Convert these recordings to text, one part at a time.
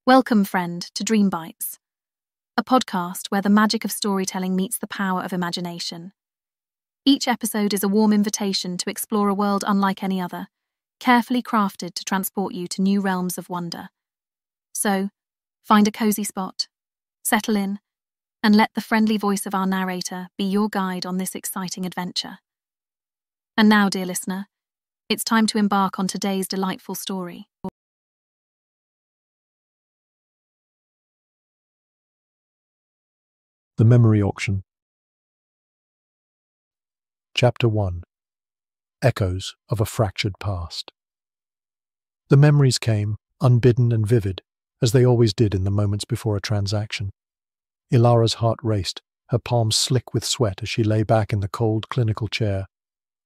Welcome, friend, to Dream Bites, a podcast where the magic of storytelling meets the power of imagination. Each episode is a warm invitation to explore a world unlike any other, carefully crafted to transport you to new realms of wonder. So, find a cozy spot, settle in, and let the friendly voice of our narrator be your guide on this exciting adventure. And now, dear listener, it's time to embark on today's delightful story. The Memory Auction. Chapter 1. Echoes of a Fractured Past. The memories came, unbidden and vivid, as they always did in the moments before a transaction. Elara's heart raced, her palms slick with sweat as she lay back in the cold, clinical chair.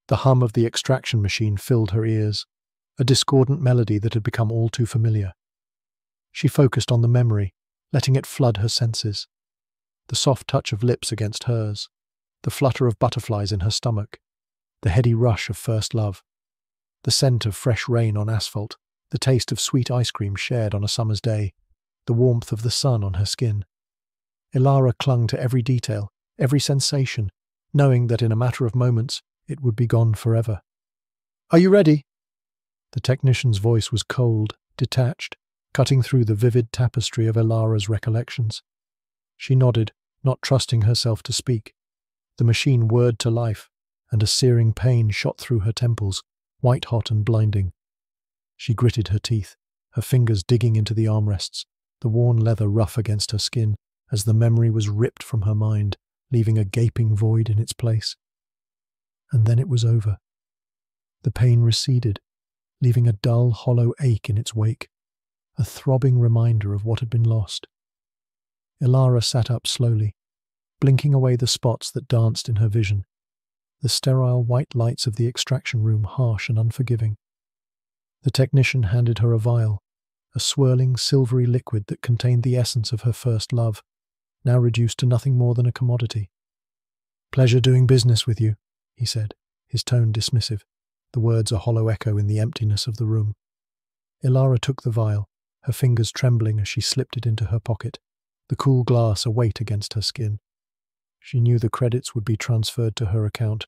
The hum of the extraction machine filled her ears, a discordant melody that had become all too familiar. She focused on the memory, letting it flood her senses. The soft touch of lips against hers, the flutter of butterflies in her stomach, the heady rush of first love, the scent of fresh rain on asphalt, the taste of sweet ice cream shared on a summer's day, the warmth of the sun on her skin. Elara clung to every detail, every sensation, knowing that in a matter of moments it would be gone forever. "Are you ready?" The technician's voice was cold, detached, cutting through the vivid tapestry of Elara's recollections. She nodded, not trusting herself to speak. The machine whirred to life, and a searing pain shot through her temples, white-hot and blinding. She gritted her teeth, her fingers digging into the armrests, the worn leather rough against her skin, as the memory was ripped from her mind, leaving a gaping void in its place. And then it was over. The pain receded, leaving a dull, hollow ache in its wake, a throbbing reminder of what had been lost. Elara sat up slowly, blinking away the spots that danced in her vision, the sterile white lights of the extraction room harsh and unforgiving. The technician handed her a vial, a swirling, silvery liquid that contained the essence of her first love, now reduced to nothing more than a commodity. "Pleasure doing business with you," he said, his tone dismissive, the words a hollow echo in the emptiness of the room. Elara took the vial, her fingers trembling as she slipped it into her pocket, the cool glass a weight against her skin. She knew the credits would be transferred to her account,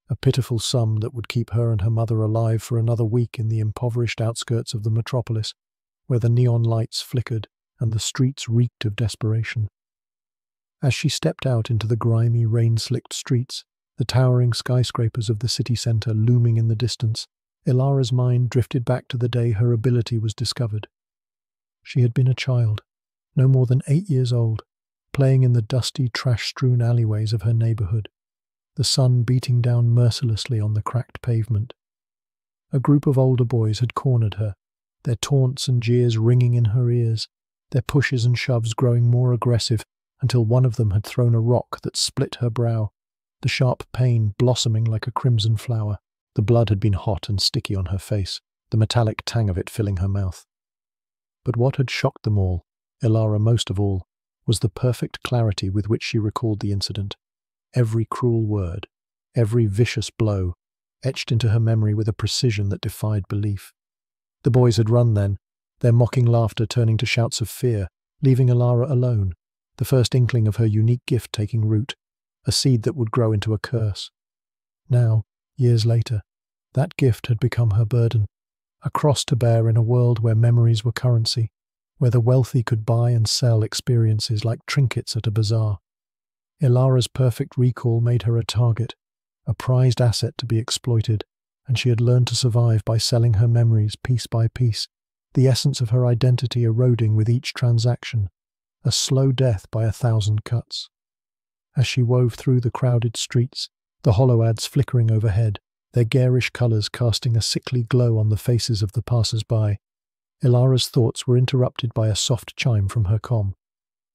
a pitiful sum that would keep her and her mother alive for another week in the impoverished outskirts of the metropolis, where the neon lights flickered and the streets reeked of desperation. As she stepped out into the grimy, rain-slicked streets, the towering skyscrapers of the city centre looming in the distance, Elara's mind drifted back to the day her ability was discovered. She had been a child, no more than 8 years old, playing in the dusty, trash-strewn alleyways of her neighbourhood, the sun beating down mercilessly on the cracked pavement. A group of older boys had cornered her, their taunts and jeers ringing in her ears, their pushes and shoves growing more aggressive until one of them had thrown a rock that split her brow, the sharp pain blossoming like a crimson flower. The blood had been hot and sticky on her face, the metallic tang of it filling her mouth. But what had shocked them all, Elara most of all, was the perfect clarity with which she recalled the incident. Every cruel word, every vicious blow, etched into her memory with a precision that defied belief. The boys had run then, their mocking laughter turning to shouts of fear, leaving Elara alone, the first inkling of her unique gift taking root, a seed that would grow into a curse. Now, years later, that gift had become her burden, a cross to bear in a world where memories were currency, where the wealthy could buy and sell experiences like trinkets at a bazaar. Elara's perfect recall made her a target, a prized asset to be exploited, and she had learned to survive by selling her memories piece by piece, the essence of her identity eroding with each transaction, a slow death by 1,000 cuts. As she wove through the crowded streets, the hollow ads flickering overhead, their garish colours casting a sickly glow on the faces of the passers-by, Elara's thoughts were interrupted by a soft chime from her comm.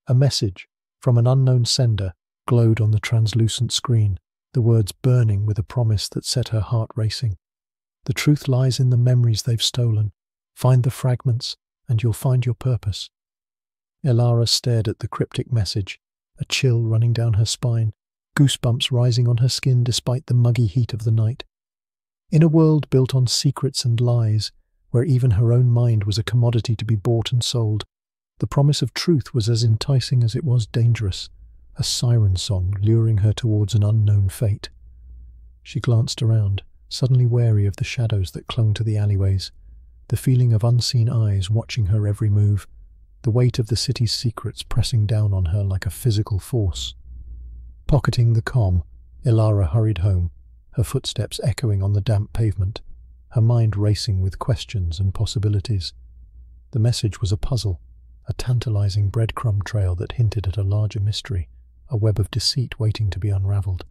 A message, from an unknown sender, glowed on the translucent screen, the words burning with a promise that set her heart racing. "The truth lies in the memories they've stolen. Find the fragments, and you'll find your purpose." Elara stared at the cryptic message, a chill running down her spine, goosebumps rising on her skin despite the muggy heat of the night. In a world built on secrets and lies, where even her own mind was a commodity to be bought and sold, The promise of truth was as enticing as it was dangerous, a siren song luring her towards an unknown fate. She glanced around, suddenly wary of the shadows that clung to the alleyways, the feeling of unseen eyes watching her every move, the weight of the city's secrets pressing down on her like a physical force. Pocketing the comm, Elara hurried home, her footsteps echoing on the damp pavement, her mind racing with questions and possibilities. The message was a puzzle, a tantalizing breadcrumb trail that hinted at a larger mystery, a web of deceit waiting to be unraveled.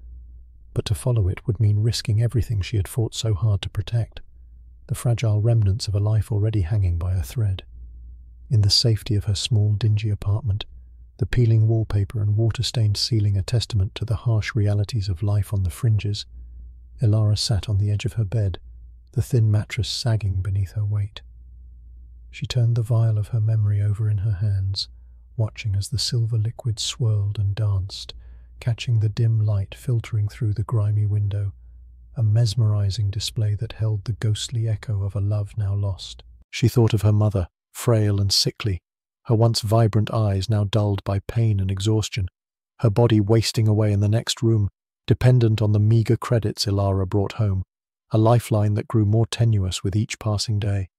But to follow it would mean risking everything she had fought so hard to protect, the fragile remnants of a life already hanging by a thread. In the safety of her small, dingy apartment, the peeling wallpaper and water-stained ceiling a testament to the harsh realities of life on the fringes, Elara sat on the edge of her bed, the thin mattress sagging beneath her weight. She turned the vial of her memory over in her hands, watching as the silver liquid swirled and danced, catching the dim light filtering through the grimy window, a mesmerizing display that held the ghostly echo of a love now lost. She thought of her mother, frail and sickly, her once vibrant eyes now dulled by pain and exhaustion, her body wasting away in the next room, dependent on the meager credits Elara brought home, a lifeline that grew more tenuous with each passing day.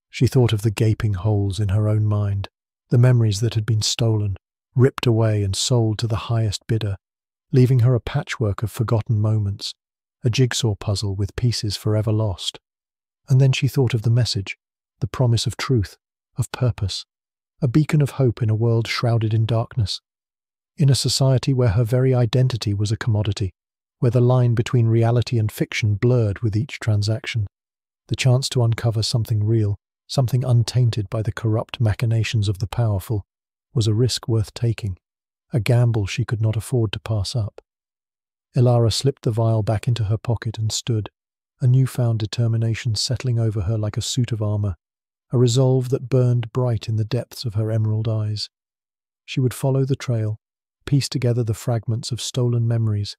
She thought of the gaping holes in her own mind, the memories that had been stolen, ripped away and sold to the highest bidder, leaving her a patchwork of forgotten moments, a jigsaw puzzle with pieces forever lost. And then she thought of the message, the promise of truth, of purpose, a beacon of hope in a world shrouded in darkness, in a society where her very identity was a commodity, where the line between reality and fiction blurred with each transaction. The chance to uncover something real, something untainted by the corrupt machinations of the powerful, was a risk worth taking, a gamble she could not afford to pass up. Elara slipped the vial back into her pocket and stood, a newfound determination settling over her like a suit of armor, a resolve that burned bright in the depths of her emerald eyes. She would follow the trail, piece together the fragments of stolen memories,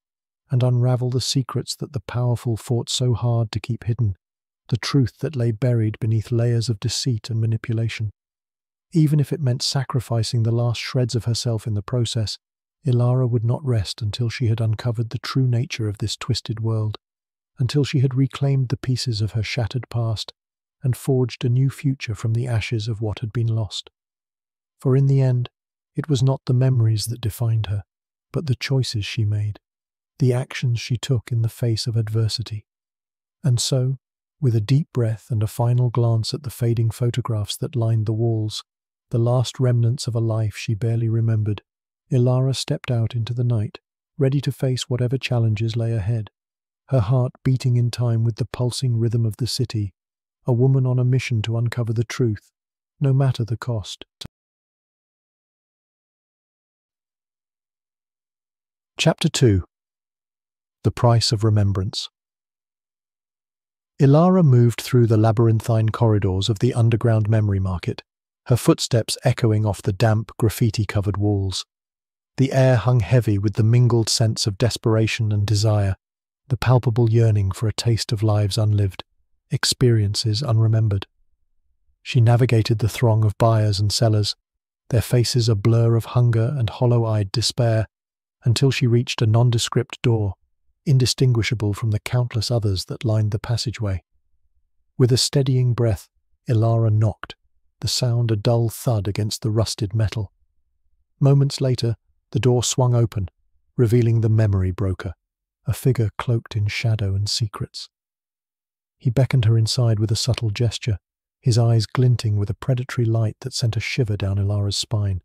and unravel the secrets that the powerful fought so hard to keep hidden, the truth that lay buried beneath layers of deceit and manipulation. Even if it meant sacrificing the last shreds of herself in the process, Elara would not rest until she had uncovered the true nature of this twisted world, until she had reclaimed the pieces of her shattered past and forged a new future from the ashes of what had been lost. For in the end, it was not the memories that defined her, but the choices she made, the actions she took in the face of adversity. And so, with a deep breath and a final glance at the fading photographs that lined the walls, the last remnants of a life she barely remembered, Elara stepped out into the night, ready to face whatever challenges lay ahead, her heart beating in time with the pulsing rhythm of the city, a woman on a mission to uncover the truth, no matter the cost. Chapter 2. The Price of Remembrance. Elara moved through the labyrinthine corridors of the underground memory market, her footsteps echoing off the damp, graffiti-covered walls. The air hung heavy with the mingled sense of desperation and desire, the palpable yearning for a taste of lives unlived, experiences unremembered. She navigated the throng of buyers and sellers, their faces a blur of hunger and hollow-eyed despair, until she reached a nondescript door, indistinguishable from the countless others that lined the passageway. With a steadying breath, Elara knocked, the sound a dull thud against the rusted metal. Moments later, the door swung open, revealing the memory broker, a figure cloaked in shadow and secrets. He beckoned her inside with a subtle gesture, his eyes glinting with a predatory light that sent a shiver down Elara's spine.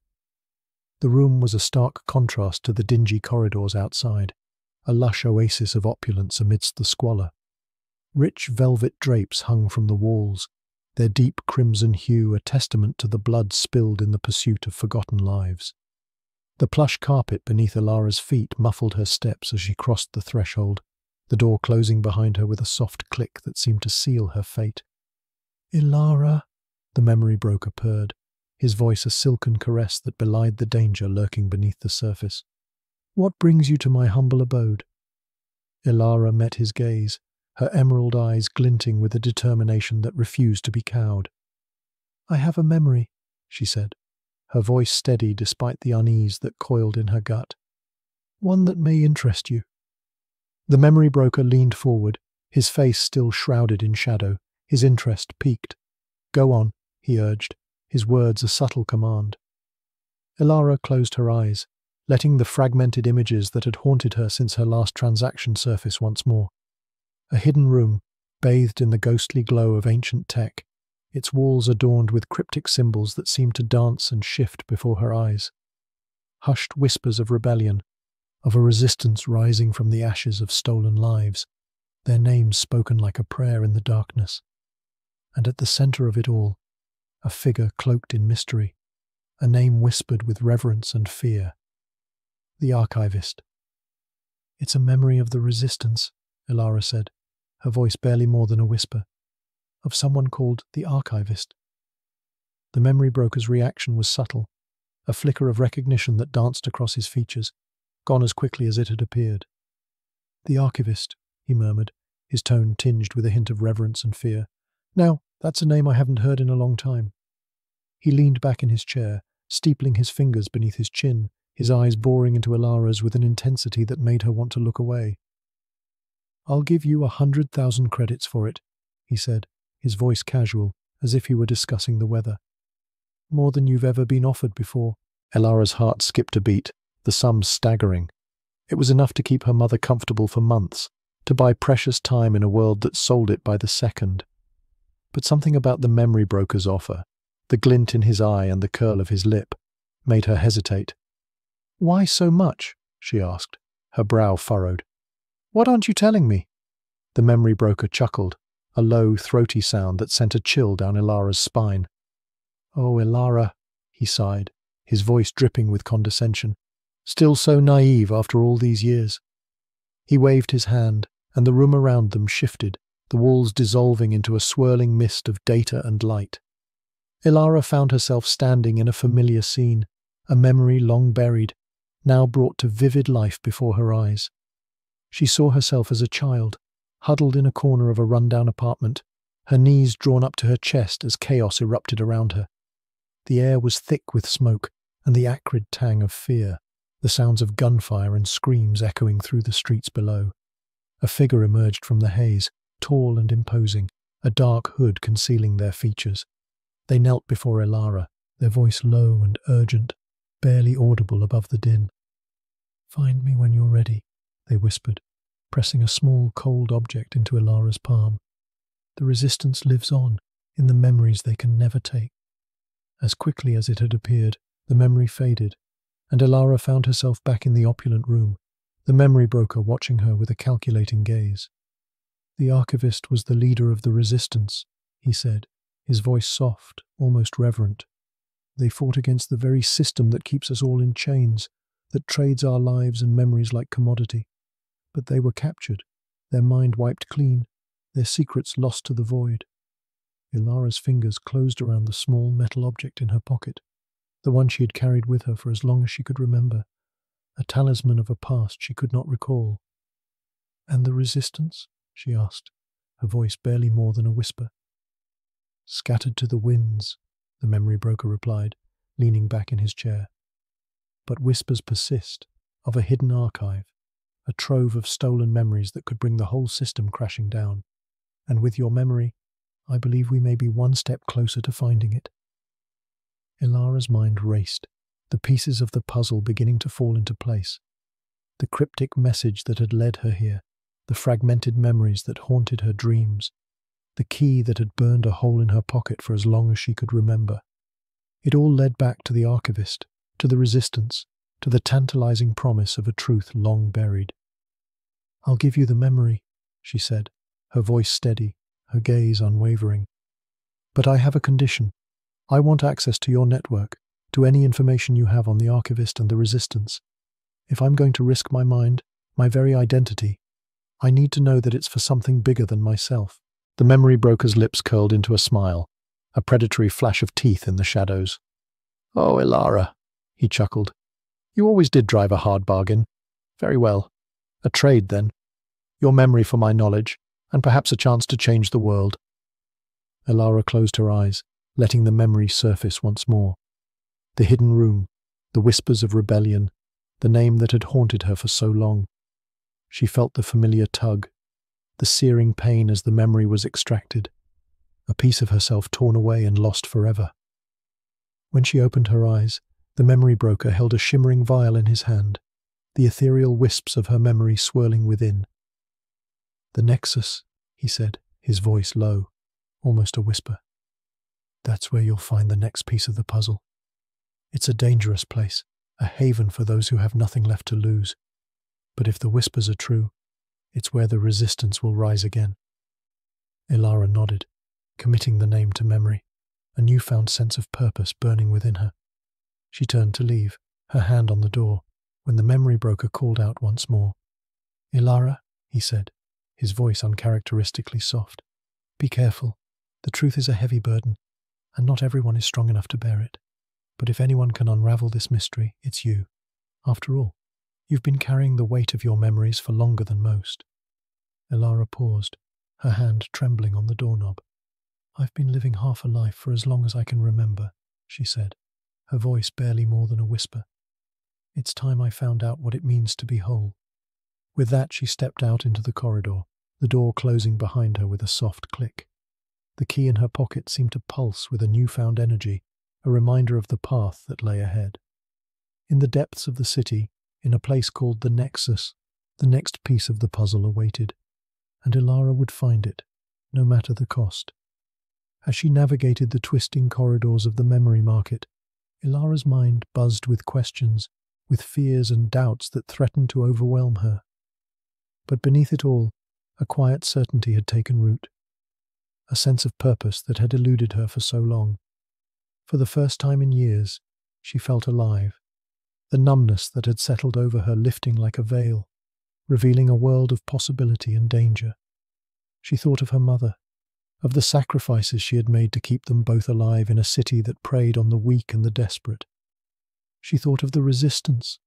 The room was a stark contrast to the dingy corridors outside, a lush oasis of opulence amidst the squalor. Rich velvet drapes hung from the walls, their deep crimson hue a testament to the blood spilled in the pursuit of forgotten lives. The plush carpet beneath Elara's feet muffled her steps as she crossed the threshold, the door closing behind her with a soft click that seemed to seal her fate. "Elara," the memory broker purred, his voice a silken caress that belied the danger lurking beneath the surface. "What brings you to my humble abode?" Elara met his gaze, her emerald eyes glinting with a determination that refused to be cowed. "I have a memory," she said, her voice steady despite the unease that coiled in her gut. "One that may interest you." The memory broker leaned forward, his face still shrouded in shadow, his interest piqued. "Go on," he urged, his words a subtle command. Elara closed her eyes, letting the fragmented images that had haunted her since her last transaction surface once more. A hidden room, bathed in the ghostly glow of ancient tech, its walls adorned with cryptic symbols that seemed to dance and shift before her eyes. Hushed whispers of rebellion, of a resistance rising from the ashes of stolen lives, their names spoken like a prayer in the darkness. And at the center of it all, a figure cloaked in mystery, a name whispered with reverence and fear. The archivist. "It's a memory of the resistance," Elara said, her voice barely more than a whisper. "Of someone called the archivist." The memory broker's reaction was subtle, a flicker of recognition that danced across his features, gone as quickly as it had appeared. "The archivist," he murmured, his tone tinged with a hint of reverence and fear. "Now, that's a name I haven't heard in a long time." He leaned back in his chair, steepling his fingers beneath his chin, his eyes boring into Elara's with an intensity that made her want to look away. "I'll give you 100,000 credits for it," he said, his voice casual, as if he were discussing the weather. "More than you've ever been offered before." Elara's heart skipped a beat, the sum staggering. It was enough to keep her mother comfortable for months, to buy precious time in a world that sold it by the second. But something about the memory broker's offer, the glint in his eye and the curl of his lip, made her hesitate. "Why so much?" she asked, her brow furrowed. "What aren't you telling me?" The memory broker chuckled, a low, throaty sound that sent a chill down Elara's spine. "Oh, Elara," he sighed, his voice dripping with condescension. "Still so naive after all these years." He waved his hand, and the room around them shifted, the walls dissolving into a swirling mist of data and light. Elara found herself standing in a familiar scene, a memory long buried, now brought to vivid life before her eyes. She saw herself as a child, huddled in a corner of a rundown apartment, her knees drawn up to her chest as chaos erupted around her. The air was thick with smoke and the acrid tang of fear, the sounds of gunfire and screams echoing through the streets below. A figure emerged from the haze, tall and imposing, a dark hood concealing their features. They knelt before Elara, their voice low and urgent, barely audible above the din. "Find me when you're ready," they whispered, pressing a small, cold object into Elara's palm. "The resistance lives on, in the memories they can never take." As quickly as it had appeared, the memory faded, and Elara found herself back in the opulent room, the memory broker watching her with a calculating gaze. "The archivist was the leader of the resistance," he said, his voice soft, almost reverent. "They fought against the very system that keeps us all in chains, that trades our lives and memories like commodity. But they were captured, their mind wiped clean, their secrets lost to the void." Elara's fingers closed around the small metal object in her pocket, the one she had carried with her for as long as she could remember, a talisman of a past she could not recall. "And the resistance?" she asked, her voice barely more than a whisper. "Scattered to the winds," the memory broker replied, leaning back in his chair. "But whispers persist, of a hidden archive, a trove of stolen memories that could bring the whole system crashing down. And with your memory, I believe we may be one step closer to finding it." Elara's mind raced, the pieces of the puzzle beginning to fall into place. The cryptic message that had led her here, the fragmented memories that haunted her dreams, the key that had burned a hole in her pocket for as long as she could remember. It all led back to the archivist, to the resistance, to the tantalizing promise of a truth long buried. "I'll give you the memory," she said, her voice steady, her gaze unwavering. "But I have a condition. I want access to your network, to any information you have on the archivist and the resistance. If I'm going to risk my mind, my very identity, I need to know that it's for something bigger than myself." The memory broker's lips curled into a smile, a predatory flash of teeth in the shadows. "Oh, Elara," he chuckled. "You always did drive a hard bargain. Very well. A trade, then. Your memory for my knowledge, and perhaps a chance to change the world." Elara closed her eyes, letting the memory surface once more. The hidden room, the whispers of rebellion, the name that had haunted her for so long. She felt the familiar tug, the searing pain as the memory was extracted, a piece of herself torn away and lost forever. When she opened her eyes, the memory broker held a shimmering vial in his hand, the ethereal wisps of her memory swirling within. "The Nexus," he said, his voice low, almost a whisper. "That's where you'll find the next piece of the puzzle. It's a dangerous place, a haven for those who have nothing left to lose. But if the whispers are true, it's where the resistance will rise again." Elara nodded, committing the name to memory, a newfound sense of purpose burning within her. She turned to leave, her hand on the door, when the memory broker called out once more. "Elara," he said, his voice uncharacteristically soft. "Be careful. The truth is a heavy burden, and not everyone is strong enough to bear it. But if anyone can unravel this mystery, it's you. After all, you've been carrying the weight of your memories for longer than most." Elara paused, her hand trembling on the doorknob. "I've been living half a life for as long as I can remember," she said, her voice barely more than a whisper. "It's time I found out what it means to be whole." With that, she stepped out into the corridor, the door closing behind her with a soft click. The key in her pocket seemed to pulse with a newfound energy, a reminder of the path that lay ahead. In the depths of the city, in a place called the Nexus, the next piece of the puzzle awaited, and Elara would find it, no matter the cost. As she navigated the twisting corridors of the memory market, Elara's mind buzzed with questions, with fears and doubts that threatened to overwhelm her. But beneath it all, a quiet certainty had taken root, a sense of purpose that had eluded her for so long. For the first time in years, she felt alive, the numbness that had settled over her lifting like a veil, revealing a world of possibility and danger. She thought of her mother, of the sacrifices she had made to keep them both alive in a city that preyed on the weak and the desperate. She thought of the resistance,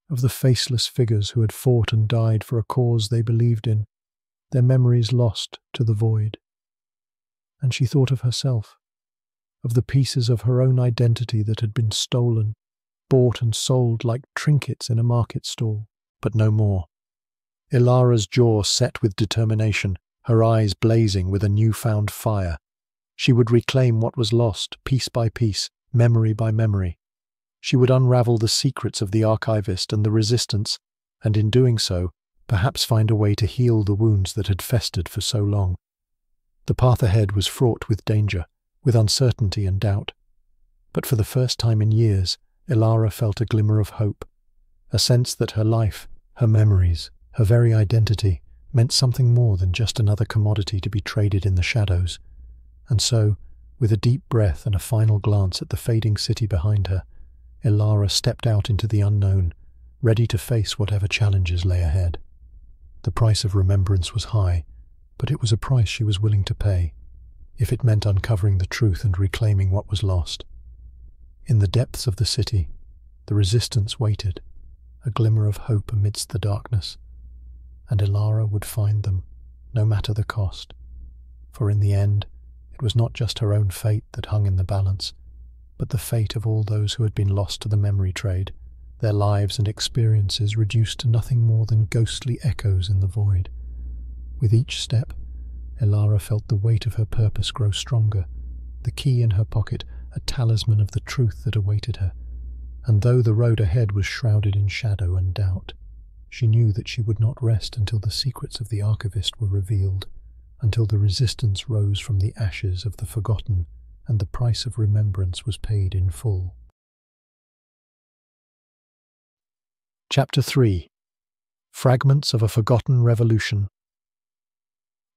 of the faceless figures who had fought and died for a cause they believed in, their memories lost to the void. And she thought of herself, of the pieces of her own identity that had been stolen, bought and sold like trinkets in a market stall, but no more. Elara's jaw set with determination, her eyes blazing with a newfound fire. She would reclaim what was lost, piece by piece, memory by memory. She would unravel the secrets of the archivist and the resistance, and in doing so, perhaps find a way to heal the wounds that had festered for so long. The path ahead was fraught with danger, with uncertainty and doubt. But for the first time in years, Elara felt a glimmer of hope, a sense that her life, her memories, her very identity, meant something more than just another commodity to be traded in the shadows. And so, with a deep breath and a final glance at the fading city behind her, Elara stepped out into the unknown, ready to face whatever challenges lay ahead. The price of remembrance was high, but it was a price she was willing to pay, if it meant uncovering the truth and reclaiming what was lost. In the depths of the city, the resistance waited, a glimmer of hope amidst the darkness, and Elara would find them, no matter the cost. For in the end, it was not just her own fate that hung in the balance, but the fate of all those who had been lost to the memory trade, their lives and experiences reduced to nothing more than ghostly echoes in the void. With each step, Elara felt the weight of her purpose grow stronger, the key in her pocket a talisman of the truth that awaited her, and though the road ahead was shrouded in shadow and doubt, she knew that she would not rest until the secrets of the archivist were revealed, until the resistance rose from the ashes of the forgotten and the price of remembrance was paid in full. Chapter 3. Fragments of a Forgotten Revolution.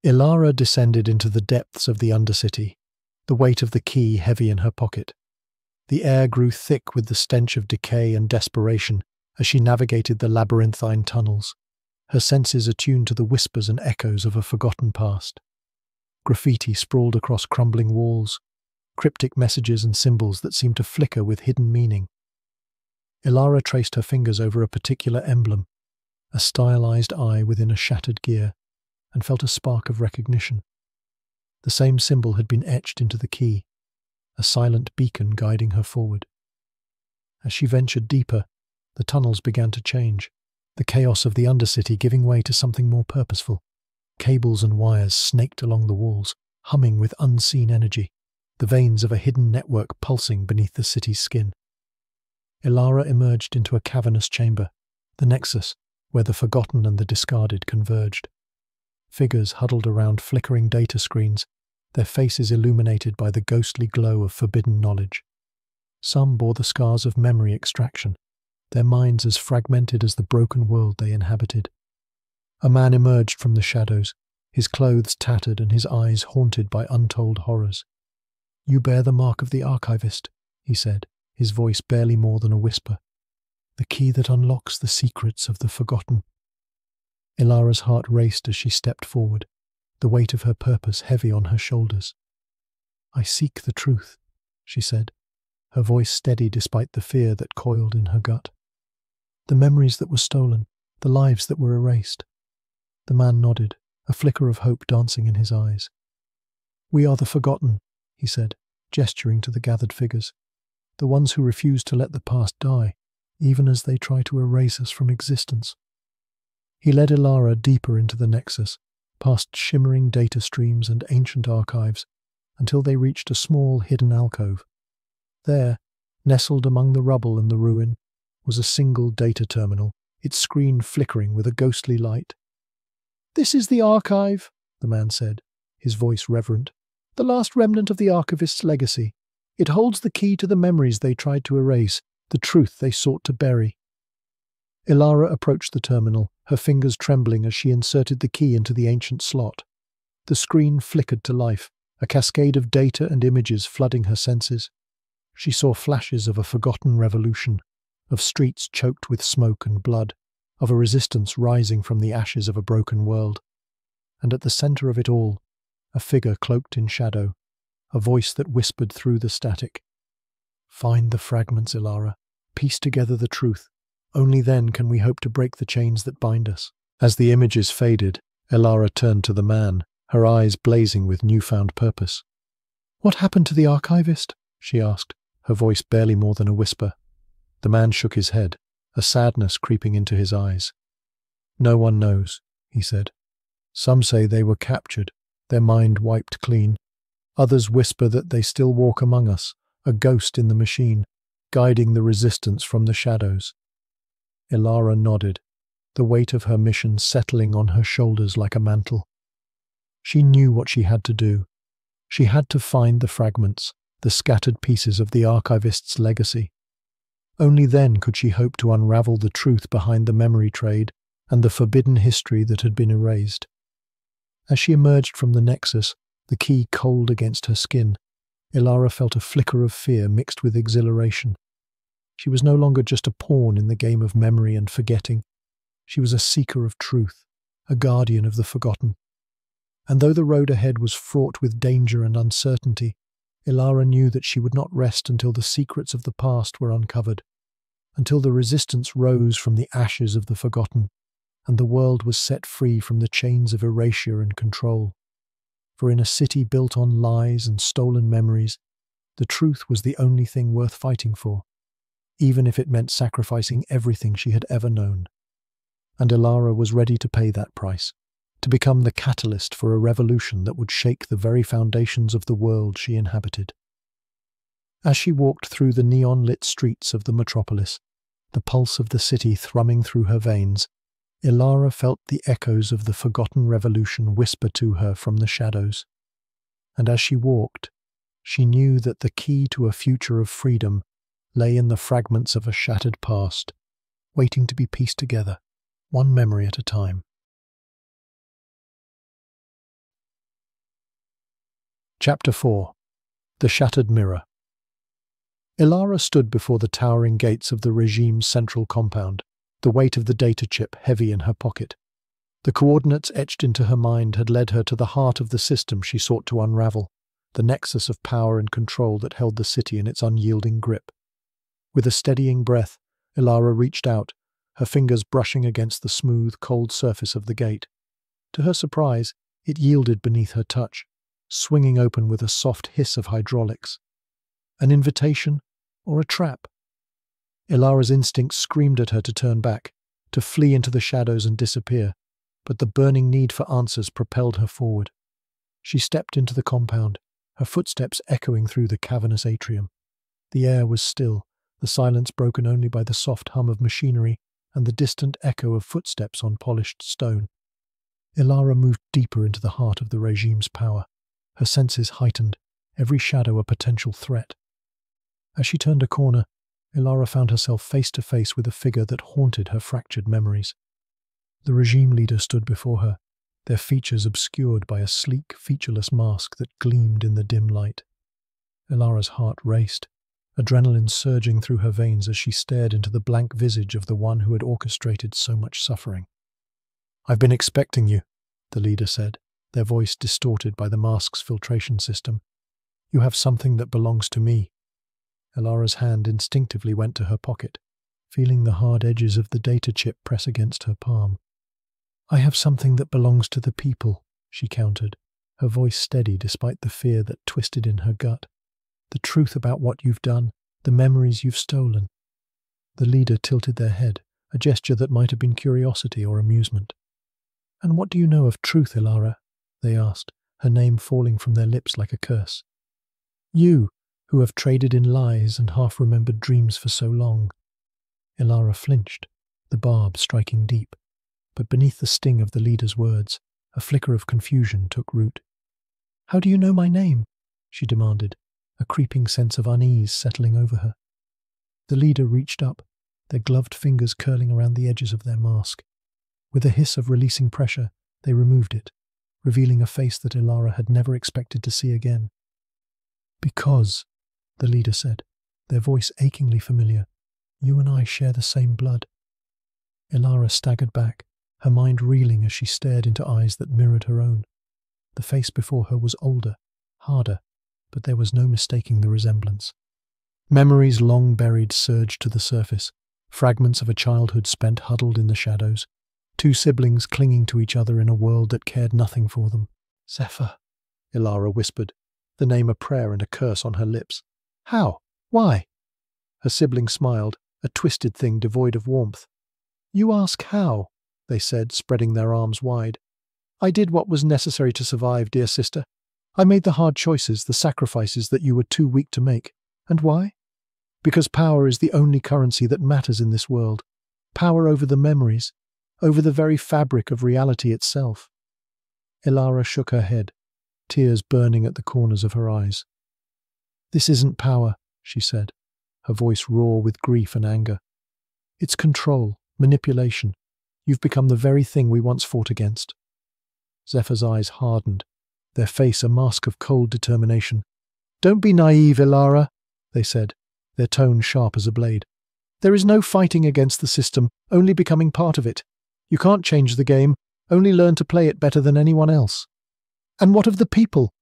Elara descended into the depths of the Undercity, the weight of the key heavy in her pocket. The air grew thick with the stench of decay and desperation as she navigated the labyrinthine tunnels, her senses attuned to the whispers and echoes of a forgotten past. Graffiti sprawled across crumbling walls, cryptic messages and symbols that seemed to flicker with hidden meaning. Elara traced her fingers over a particular emblem, a stylized eye within a shattered gear, and felt a spark of recognition. The same symbol had been etched into the key, a silent beacon guiding her forward. As she ventured deeper, the tunnels began to change, the chaos of the undercity giving way to something more purposeful. Cables and wires snaked along the walls, humming with unseen energy, the veins of a hidden network pulsing beneath the city's skin. Elara emerged into a cavernous chamber, the nexus where the forgotten and the discarded converged. Figures huddled around flickering data screens, their faces illuminated by the ghostly glow of forbidden knowledge. Some bore the scars of memory extraction, their minds as fragmented as the broken world they inhabited. A man emerged from the shadows, his clothes tattered and his eyes haunted by untold horrors. "You bear the mark of the archivist," he said, his voice barely more than a whisper. "The key that unlocks the secrets of the forgotten." Elara's heart raced as she stepped forward, the weight of her purpose heavy on her shoulders. "I seek the truth," she said, her voice steady despite the fear that coiled in her gut. "The memories that were stolen, the lives that were erased." The man nodded, a flicker of hope dancing in his eyes. "We are the forgotten," he said, gesturing to the gathered figures, "the ones who refuse to let the past die, even as they try to erase us from existence." He led Elara deeper into the nexus, past shimmering data streams and ancient archives, until they reached a small hidden alcove. There, nestled among the rubble and the ruin, was a single data terminal, its screen flickering with a ghostly light. "This is the archive," the man said, his voice reverent, "the last remnant of the archivist's legacy. It holds the key to the memories they tried to erase, the truth they sought to bury." Elara approached the terminal, her fingers trembling as she inserted the key into the ancient slot. The screen flickered to life, a cascade of data and images flooding her senses. She saw flashes of a forgotten revolution, of streets choked with smoke and blood, of a resistance rising from the ashes of a broken world. And at the center of it all, a figure cloaked in shadow, a voice that whispered through the static. "Find the fragments, Elara. Piece together the truth. Only then can we hope to break the chains that bind us." As the images faded, Elara turned to the man, her eyes blazing with newfound purpose. "What happened to the archivist?" she asked, her voice barely more than a whisper. The man shook his head, a sadness creeping into his eyes. "No one knows," he said. "Some say they were captured, their mind wiped clean. Others whisper that they still walk among us, a ghost in the machine, guiding the resistance from the shadows." Elara nodded, the weight of her mission settling on her shoulders like a mantle. She knew what she had to do. She had to find the fragments, the scattered pieces of the archivist's legacy. Only then could she hope to unravel the truth behind the memory trade and the forbidden history that had been erased. As she emerged from the nexus, the key cold against her skin, Elara felt a flicker of fear mixed with exhilaration. She was no longer just a pawn in the game of memory and forgetting. She was a seeker of truth, a guardian of the forgotten. And though the road ahead was fraught with danger and uncertainty, Elara knew that she would not rest until the secrets of the past were uncovered, until the resistance rose from the ashes of the forgotten, and the world was set free from the chains of erasure and control. For in a city built on lies and stolen memories, the truth was the only thing worth fighting for, even if it meant sacrificing everything she had ever known. And Elara was ready to pay that price, to become the catalyst for a revolution that would shake the very foundations of the world she inhabited. As she walked through the neon-lit streets of the metropolis, the pulse of the city thrumming through her veins, Elara felt the echoes of the forgotten revolution whisper to her from the shadows. And as she walked, she knew that the key to a future of freedom lay in the fragments of a shattered past, waiting to be pieced together, one memory at a time. Chapter 4. The Shattered Mirror. Elara stood before the towering gates of the regime's central compound, the weight of the data chip heavy in her pocket. The coordinates etched into her mind had led her to the heart of the system she sought to unravel, the nexus of power and control that held the city in its unyielding grip. With a steadying breath, Elara reached out, her fingers brushing against the smooth, cold surface of the gate. To her surprise, it yielded beneath her touch, swinging open with a soft hiss of hydraulics. An invitation or a trap? Elara's instinct screamed at her to turn back, to flee into the shadows and disappear, but the burning need for answers propelled her forward. She stepped into the compound, her footsteps echoing through the cavernous atrium. The air was still, the silence broken only by the soft hum of machinery and the distant echo of footsteps on polished stone. Elara moved deeper into the heart of the regime's power, her senses heightened, every shadow a potential threat. As she turned a corner, Elara found herself face to face with a figure that haunted her fractured memories. The regime leader stood before her, their features obscured by a sleek, featureless mask that gleamed in the dim light. Elara's heart raced, adrenaline surging through her veins as she stared into the blank visage of the one who had orchestrated so much suffering. "I've been expecting you," the leader said, their voice distorted by the mask's filtration system. "You have something that belongs to me." Elara's hand instinctively went to her pocket, feeling the hard edges of the data chip press against her palm. "I have something that belongs to the people," she countered, her voice steady despite the fear that twisted in her gut. "The truth about what you've done, the memories you've stolen." The leader tilted their head, a gesture that might have been curiosity or amusement. "And what do you know of truth, Elara?" they asked, her name falling from their lips like a curse. "You, who have traded in lies and half-remembered dreams for so long." Elara flinched, the barb striking deep. But beneath the sting of the leader's words, a flicker of confusion took root. "How do you know my name?" she demanded, a creeping sense of unease settling over her. The leader reached up, their gloved fingers curling around the edges of their mask. With a hiss of releasing pressure, they removed it, revealing a face that Elara had never expected to see again. "Because," the leader said, their voice achingly familiar, "you and I share the same blood." Elara staggered back, her mind reeling as she stared into eyes that mirrored her own. The face before her was older, harder, but there was no mistaking the resemblance. Memories long buried surged to the surface, fragments of a childhood spent huddled in the shadows, two siblings clinging to each other in a world that cared nothing for them. "Zephyr," Elara whispered, the name a prayer and a curse on her lips. "How? Why?" Her sibling smiled, a twisted thing devoid of warmth. "You ask how," they said, spreading their arms wide. "I did what was necessary to survive, dear sister. I made the hard choices, the sacrifices that you were too weak to make. And why? Because power is the only currency that matters in this world. Power over the memories, over the very fabric of reality itself." Elara shook her head, tears burning at the corners of her eyes. "This isn't power," she said, her voice raw with grief and anger. "It's control, manipulation. You've become the very thing we once fought against." Zephyr's eyes hardened, their face a mask of cold determination. "Don't be naive, Elara," they said, their tone sharp as a blade. "There is no fighting against the system, only becoming part of it. You can't change the game, only learn to play it better than anyone else." "And what of the people?"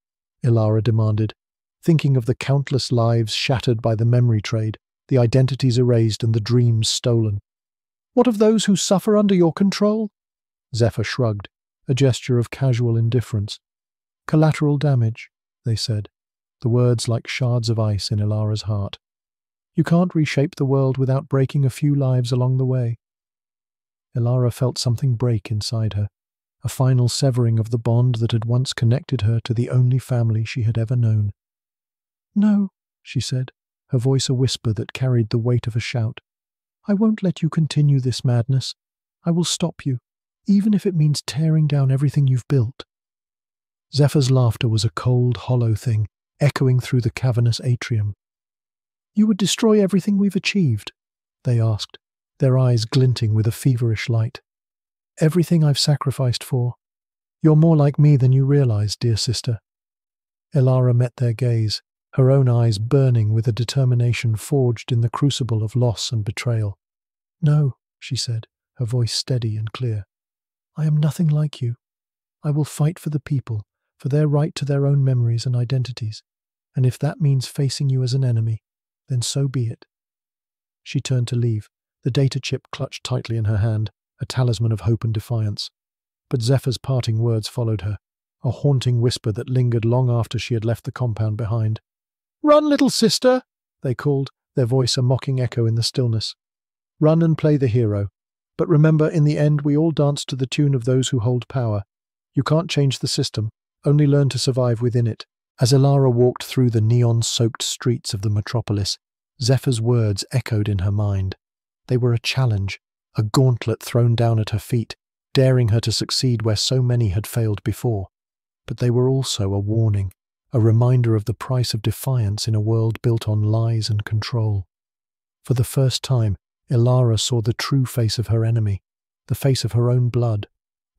Elara demanded, thinking of the countless lives shattered by the memory trade, the identities erased and the dreams stolen. "What of those who suffer under your control?" Zephyr shrugged, a gesture of casual indifference. "Collateral damage," they said, the words like shards of ice in Elara's heart. "You can't reshape the world without breaking a few lives along the way." Elara felt something break inside her, a final severing of the bond that had once connected her to the only family she had ever known. "No," she said, her voice a whisper that carried the weight of a shout. "I won't let you continue this madness. I will stop you, even if it means tearing down everything you've built." Zephyr's laughter was a cold, hollow thing, echoing through the cavernous atrium. "You would destroy everything we've achieved?" they asked, their eyes glinting with a feverish light. "Everything I've sacrificed for. You're more like me than you realize, dear sister." Elara met their gaze, her own eyes burning with a determination forged in the crucible of loss and betrayal. "No," she said, her voice steady and clear. "I am nothing like you. I will fight for the people, for their right to their own memories and identities, and if that means facing you as an enemy, then so be it." She turned to leave, the data chip clutched tightly in her hand, a talisman of hope and defiance. But Zephyr's parting words followed her, a haunting whisper that lingered long after she had left the compound behind. "Run, little sister!" they called, their voice a mocking echo in the stillness. "Run and play the hero. But remember, in the end, we all dance to the tune of those who hold power. You can't change the system, only learn to survive within it." As Elara walked through the neon-soaked streets of the metropolis, Zephyr's words echoed in her mind. They were a challenge, a gauntlet thrown down at her feet, daring her to succeed where so many had failed before. But they were also a warning, a reminder of the price of defiance in a world built on lies and control. For the first time, Elara saw the true face of her enemy, the face of her own blood,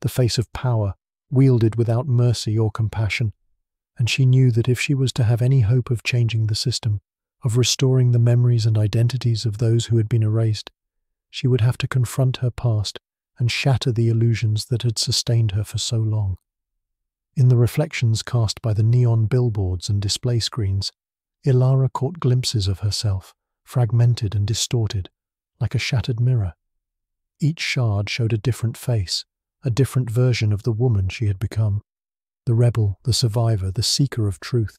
the face of power, wielded without mercy or compassion. And she knew that if she was to have any hope of changing the system, of restoring the memories and identities of those who had been erased, she would have to confront her past and shatter the illusions that had sustained her for so long. In the reflections cast by the neon billboards and display screens, Elara caught glimpses of herself, fragmented and distorted, like a shattered mirror. Each shard showed a different face, a different version of the woman she had become. The rebel, the survivor, the seeker of truth.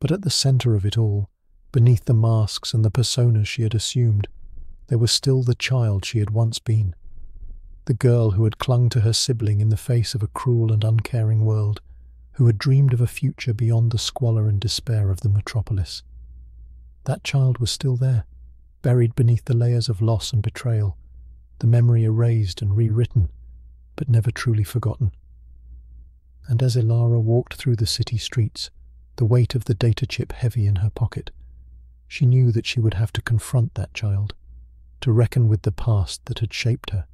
But at the center of it all, beneath the masks and the personas she had assumed, there was still the child she had once been. The girl who had clung to her sibling in the face of a cruel and uncaring world, who had dreamed of a future beyond the squalor and despair of the metropolis. That child was still there, buried beneath the layers of loss and betrayal, the memory erased and rewritten, but never truly forgotten. And as Elara walked through the city streets, the weight of the data chip heavy in her pocket, she knew that she would have to confront that child, to reckon with the past that had shaped her,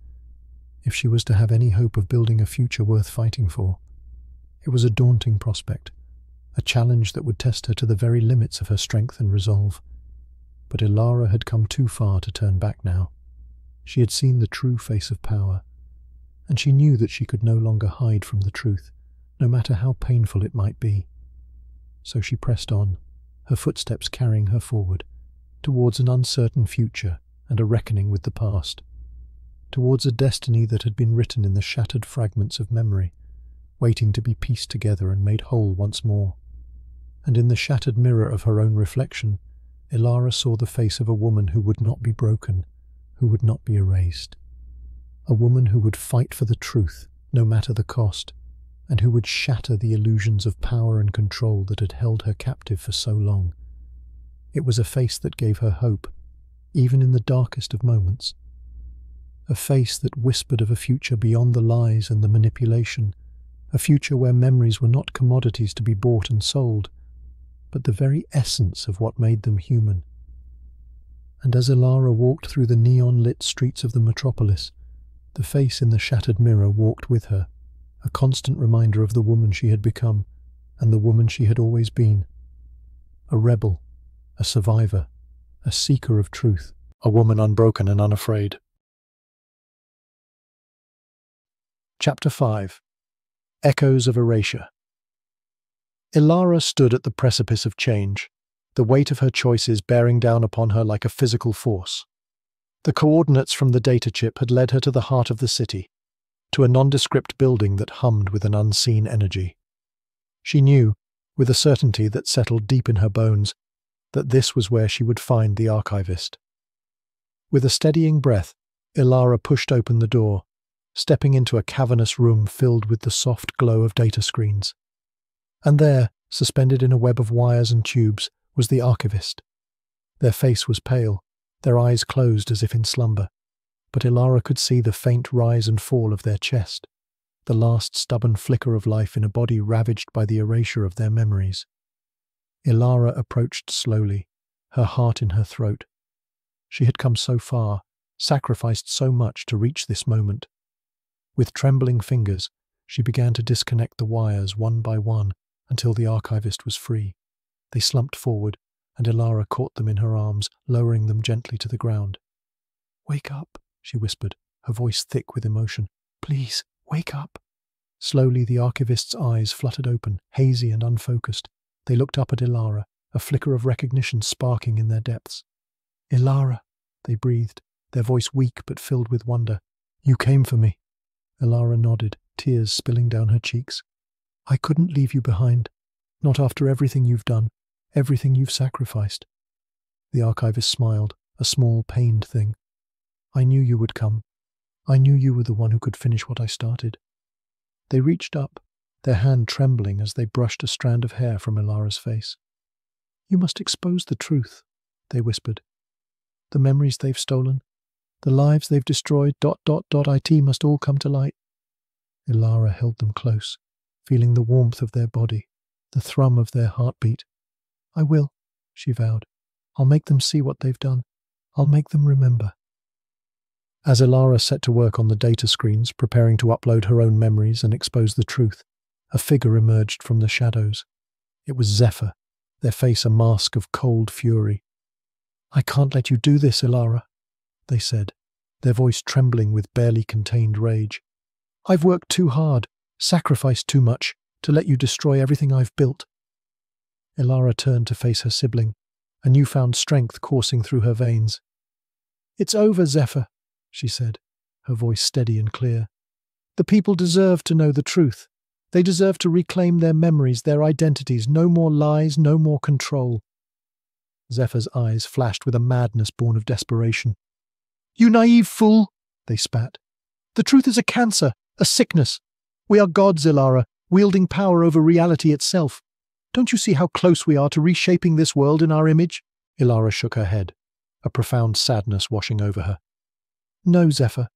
if she was to have any hope of building a future worth fighting for. It was a daunting prospect, a challenge that would test her to the very limits of her strength and resolve. But Elara had come too far to turn back now. She had seen the true face of power, and she knew that she could no longer hide from the truth, no matter how painful it might be. So she pressed on, her footsteps carrying her forward, towards an uncertain future and a reckoning with the past, towards a destiny that had been written in the shattered fragments of memory, waiting to be pieced together and made whole once more. And in the shattered mirror of her own reflection, Elara saw the face of a woman who would not be broken, who would not be erased. A woman who would fight for the truth, no matter the cost, and who would shatter the illusions of power and control that had held her captive for so long. It was a face that gave her hope, even in the darkest of moments. A face that whispered of a future beyond the lies and the manipulation, a future where memories were not commodities to be bought and sold, but the very essence of what made them human. And as Elara walked through the neon-lit streets of the metropolis, the face in the shattered mirror walked with her, a constant reminder of the woman she had become and the woman she had always been. A rebel, a survivor, a seeker of truth, a woman unbroken and unafraid. Chapter 5. Echoes of Erasure. Elara stood at the precipice of change, the weight of her choices bearing down upon her like a physical force. The coordinates from the data chip had led her to the heart of the city, to a nondescript building that hummed with an unseen energy. She knew, with a certainty that settled deep in her bones, that this was where she would find the archivist. With a steadying breath, Elara pushed open the door, stepping into a cavernous room filled with the soft glow of data screens. And there, suspended in a web of wires and tubes, was the archivist. Their face was pale, their eyes closed as if in slumber, but Elara could see the faint rise and fall of their chest, the last stubborn flicker of life in a body ravaged by the erasure of their memories. Elara approached slowly, her heart in her throat. She had come so far, sacrificed so much to reach this moment. With trembling fingers, she began to disconnect the wires one by one until the archivist was free. They slumped forward, and Elara caught them in her arms, lowering them gently to the ground. "Wake up," she whispered, her voice thick with emotion. "Please, wake up." Slowly the archivist's eyes fluttered open, hazy and unfocused. They looked up at Elara, a flicker of recognition sparking in their depths. "Elara," they breathed, their voice weak but filled with wonder. "You came for me." Elara nodded, tears spilling down her cheeks. "I couldn't leave you behind, not after everything you've done, everything you've sacrificed." The archivist smiled, a small, pained thing. I knew you would come. I knew you were the one who could finish what I started. They reached up, their hand trembling as they brushed a strand of hair from Elara's face. You must expose the truth, they whispered. The memories they've stolen, the lives they've destroyed, ... It must all come to light. Elara held them close, feeling the warmth of their body, the thrum of their heartbeat. I will, she vowed. I'll make them see what they've done. I'll make them remember. As Elara set to work on the data screens, preparing to upload her own memories and expose the truth, a figure emerged from the shadows. It was Zephyr, their face a mask of cold fury. I can't let you do this, Elara, they said, their voice trembling with barely contained rage. I've worked too hard, sacrificed too much, to let you destroy everything I've built. Elara turned to face her sibling, a newfound strength coursing through her veins. It's over, Zephyr, she said, her voice steady and clear. The people deserve to know the truth. They deserve to reclaim their memories, their identities. No more lies, no more control. Zephyr's eyes flashed with a madness born of desperation. You naive fool, they spat. The truth is a cancer, a sickness. We are gods, Elara, wielding power over reality itself. Don't you see how close we are to reshaping this world in our image? Elara shook her head, a profound sadness washing over her. No, Zephyr.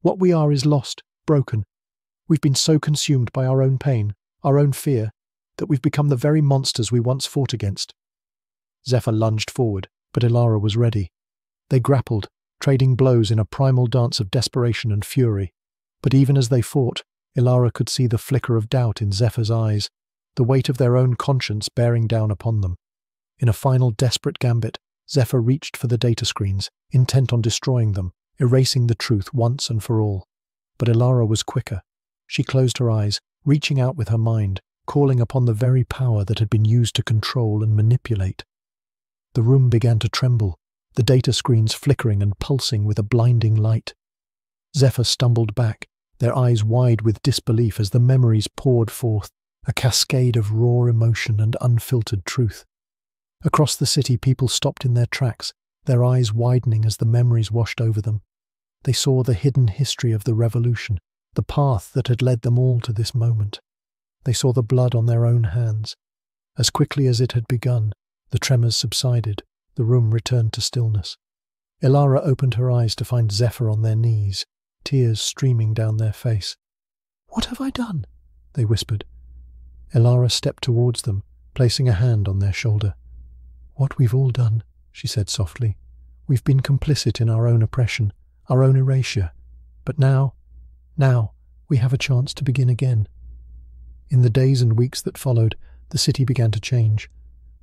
What we are is lost, broken. We've been so consumed by our own pain, our own fear, that we've become the very monsters we once fought against. Zephyr lunged forward, but Elara was ready. They grappled, trading blows in a primal dance of desperation and fury. But even as they fought, Elara could see the flicker of doubt in Zephyr's eyes, the weight of their own conscience bearing down upon them. In a final desperate gambit, Zephyr reached for the data screens, intent on destroying them, erasing the truth once and for all. But Elara was quicker. She closed her eyes, reaching out with her mind, calling upon the very power that had been used to control and manipulate. The room began to tremble, the data screens flickering and pulsing with a blinding light. Zephyr stumbled back, their eyes wide with disbelief as the memories poured forth, a cascade of raw emotion and unfiltered truth. Across the city, people stopped in their tracks, their eyes widening as the memories washed over them. They saw the hidden history of the revolution, the path that had led them all to this moment. They saw the blood on their own hands. As quickly as it had begun, the tremors subsided, the room returned to stillness. Elara opened her eyes to find Zephyr on their knees, tears streaming down their face. What have I done? They whispered. Elara stepped towards them, placing a hand on their shoulder. What we've all done, she said softly. We've been complicit in our own oppression, our own erasure. But now, we have a chance to begin again. In the days and weeks that followed, the city began to change.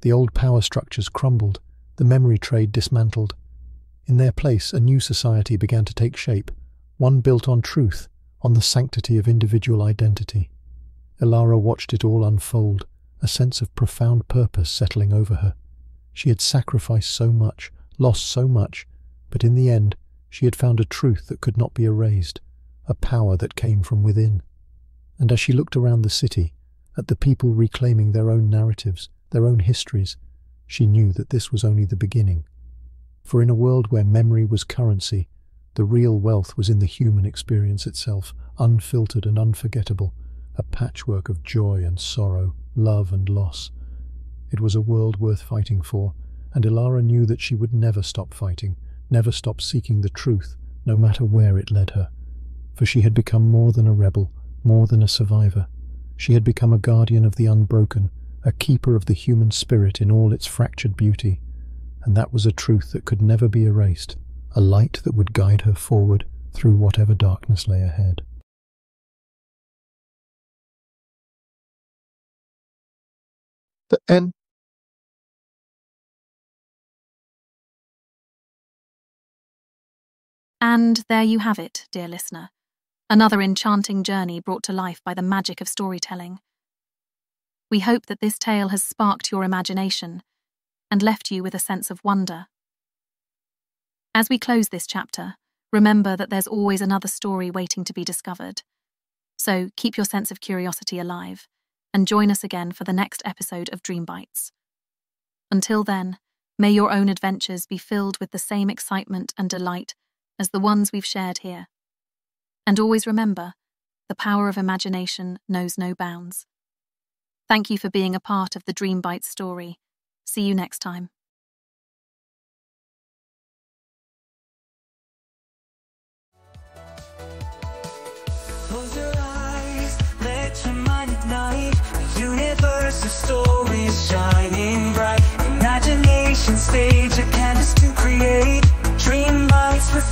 The old power structures crumbled, the memory trade dismantled. In their place, a new society began to take shape, one built on truth, on the sanctity of individual identity. Elara watched it all unfold, a sense of profound purpose settling over her. She had sacrificed so much, lost so much, but in the end, she had found a truth that could not be erased, a power that came from within. And as she looked around the city, at the people reclaiming their own narratives, their own histories, she knew that this was only the beginning. For in a world where memory was currency, the real wealth was in the human experience itself, unfiltered and unforgettable, a patchwork of joy and sorrow, love and loss. It was a world worth fighting for, and Elara knew that she would never stop fighting, never stop seeking the truth, no matter where it led her. For she had become more than a rebel, more than a survivor. She had become a guardian of the unbroken, a keeper of the human spirit in all its fractured beauty, and that was a truth that could never be erased, a light that would guide her forward through whatever darkness lay ahead. The end. And there you have it, dear listener. Another enchanting journey brought to life by the magic of storytelling. We hope that this tale has sparked your imagination and left you with a sense of wonder. As we close this chapter, remember that there's always another story waiting to be discovered. So keep your sense of curiosity alive and join us again for the next episode of Dream Bites. Until then, May your own adventures be filled with the same excitement and delight as the ones we've shared here. And always remember, the power of imagination knows no bounds. Thank you for being a part of the Dream Bites story. See you next time. Close your eyes, let your mind ignite. The universe of stories shining bright. Imagination stage a canvas to create. Dream bites with